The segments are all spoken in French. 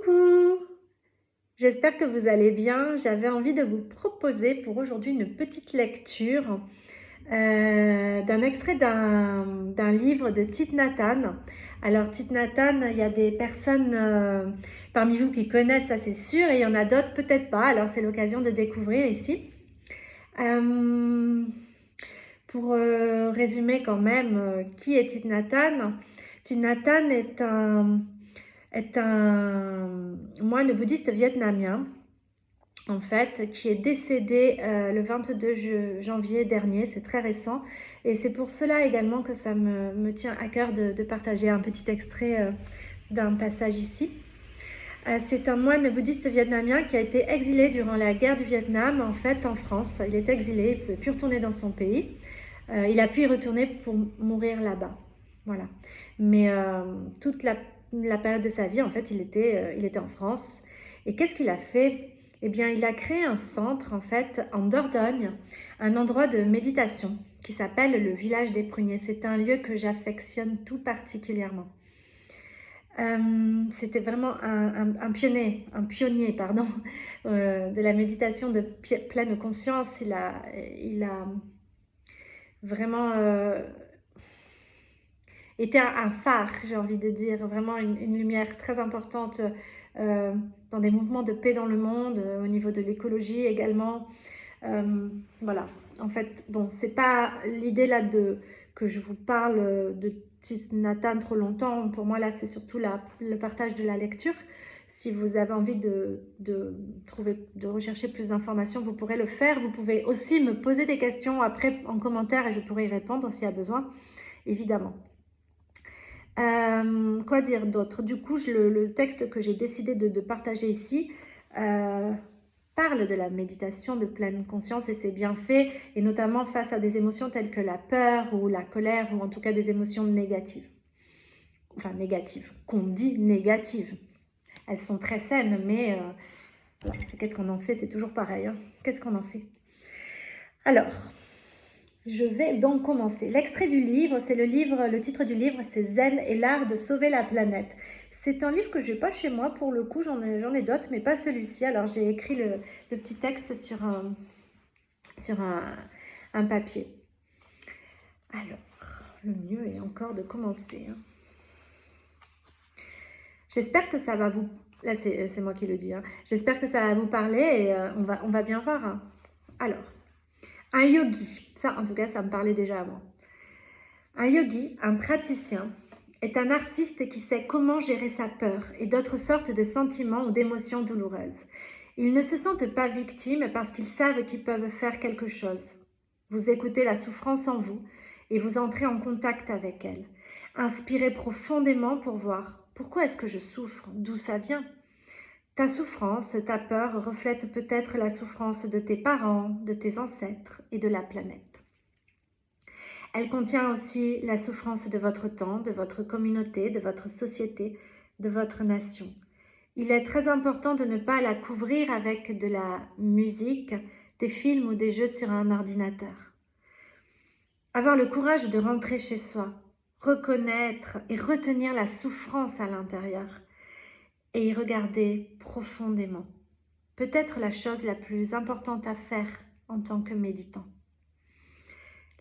Coucou! J'espère que vous allez bien. J'avais envie de vous proposer pour aujourd'hui une petite lecture d'un extrait d'un livre de Thich Nhat Hanh. Alors Thich Nhat Hanh, il y a des personnes parmi vous qui connaissent, ça c'est sûr, et il y en a d'autres peut-être pas. Alors c'est l'occasion de découvrir ici. Euh, pour résumer quand même, qui est Thich Nhat Hanh? Thich Nhat Hanh est un moine bouddhiste vietnamien, en fait, qui est décédé le 22 janvier dernier, c'est très récent. Et c'est pour cela également que ça me tient à cœur de partager un petit extrait d'un passage ici. C'est un moine bouddhiste vietnamien qui a été exilé durant la guerre du Vietnam, en fait, en France. Il est exilé, il ne pouvait plus retourner dans son pays. Il a pu y retourner pour mourir là-bas. Voilà. Mais toute la période de sa vie, en fait, il était en France. Et qu'est-ce qu'il a fait? Eh bien, il a créé un centre, en fait, en Dordogne, un endroit de méditation qui s'appelle le village des pruniers. C'est un lieu que j'affectionne tout particulièrement. C'était vraiment un pionnier pardon, de la méditation de pleine conscience. Il a vraiment été un phare, j'ai envie de dire, vraiment une lumière très importante euh, dans des mouvements de paix dans le monde, au niveau de l'écologie également. Voilà, en fait, bon, c'est pas l'idée là que je vous parle de Thich Nhat Hanh trop longtemps. Pour moi, là, c'est surtout le partage de la lecture. Si vous avez envie de rechercher plus d'informations, vous pourrez le faire. Vous pouvez aussi me poser des questions après en commentaire et je pourrai y répondre s'il y a besoin, évidemment. Quoi dire d'autre? Du coup, le texte que j'ai décidé de partager ici parle de la méditation de pleine conscience et ses bienfaits, et notamment face à des émotions telles que la peur ou la colère, ou en tout cas des émotions négatives. Enfin, négatives, qu'on dit négatives. Elles sont très saines, mais voilà, qu'est-ce qu'on en fait? C'est toujours pareil. Hein. Qu'est-ce qu'on en fait? Alors, je vais donc commencer. L'extrait du livre, le titre du livre, c'est Zen et l'art de sauver la planète. C'est un livre que je n'ai pas chez moi, pour le coup, j'en ai d'autres, mais pas celui-ci. Alors j'ai écrit le petit texte sur un papier. Alors, le mieux est encore de commencer. Hein. J'espère que ça va vous... Là, c'est moi qui le dis. Hein. J'espère que ça va vous parler et on va bien voir. Hein. Alors, un yogi, ça en tout cas ça me parlait déjà avant. Un yogi, un praticien, est un artiste qui sait comment gérer sa peur et d'autres sortes de sentiments ou d'émotions douloureuses. Ils ne se sentent pas victimes parce qu'ils savent qu'ils peuvent faire quelque chose. Vous écoutez la souffrance en vous et vous entrez en contact avec elle. Inspirez profondément pour voir pourquoi est-ce que je souffre, d'où ça vient. Ta souffrance, ta peur reflète peut-être la souffrance de tes parents, de tes ancêtres et de la planète. Elle contient aussi la souffrance de votre temps, de votre communauté, de votre société, de votre nation. Il est très important de ne pas la couvrir avec de la musique, des films ou des jeux sur un ordinateur. Avoir le courage de rentrer chez soi, reconnaître et retenir la souffrance à l'intérieur et y regarder profondément. Peut-être la chose la plus importante à faire en tant que méditant.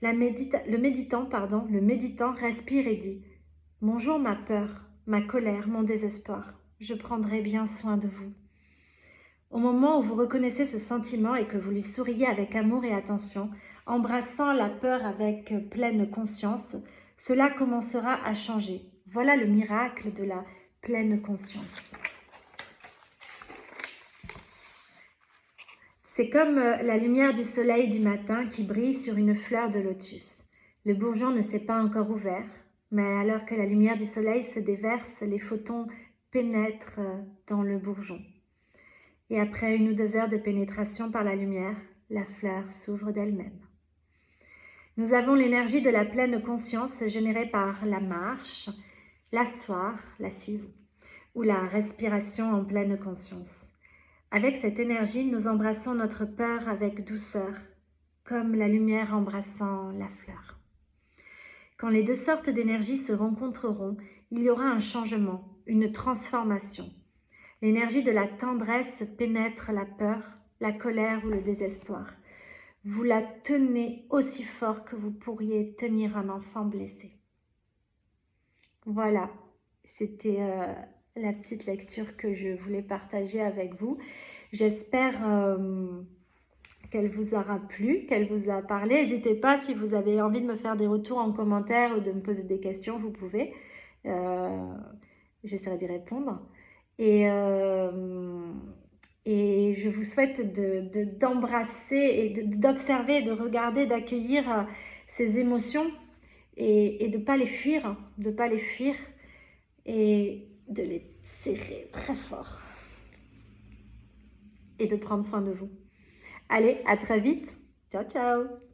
Le méditant respire et dit « Bonjour ma peur, ma colère, mon désespoir, je prendrai bien soin de vous. » Au moment où vous reconnaissez ce sentiment et que vous lui souriez avec amour et attention, embrassant la peur avec pleine conscience, cela commencera à changer. Voilà le miracle de la pleine conscience. C'est comme la lumière du soleil du matin qui brille sur une fleur de lotus. Le bourgeon ne s'est pas encore ouvert, mais alors que la lumière du soleil se déverse, les photons pénètrent dans le bourgeon. Et après 1 ou 2 heures de pénétration par la lumière, la fleur s'ouvre d'elle-même. Nous avons l'énergie de la pleine conscience générée par la marche, l'asseoir, l'assise, ou la respiration en pleine conscience. Avec cette énergie, nous embrassons notre peur avec douceur, comme la lumière embrassant la fleur. Quand les 2 sortes d'énergie se rencontreront, il y aura un changement, une transformation. L'énergie de la tendresse pénètre la peur, la colère ou le désespoir. Vous la tenez aussi fort que vous pourriez tenir un enfant blessé. Voilà, c'était la petite lecture que je voulais partager avec vous. J'espère qu'elle vous aura plu, qu'elle vous a parlé. N'hésitez pas, si vous avez envie de me faire des retours en commentaire ou de me poser des questions, vous pouvez. J'essaierai d'y répondre. Et, et je vous souhaite d'embrasser et d'observer, de regarder, d'accueillir ces émotions et de ne pas les fuir, et de les serrer très fort et de prendre soin de vous. Allez, à très vite. Ciao, ciao.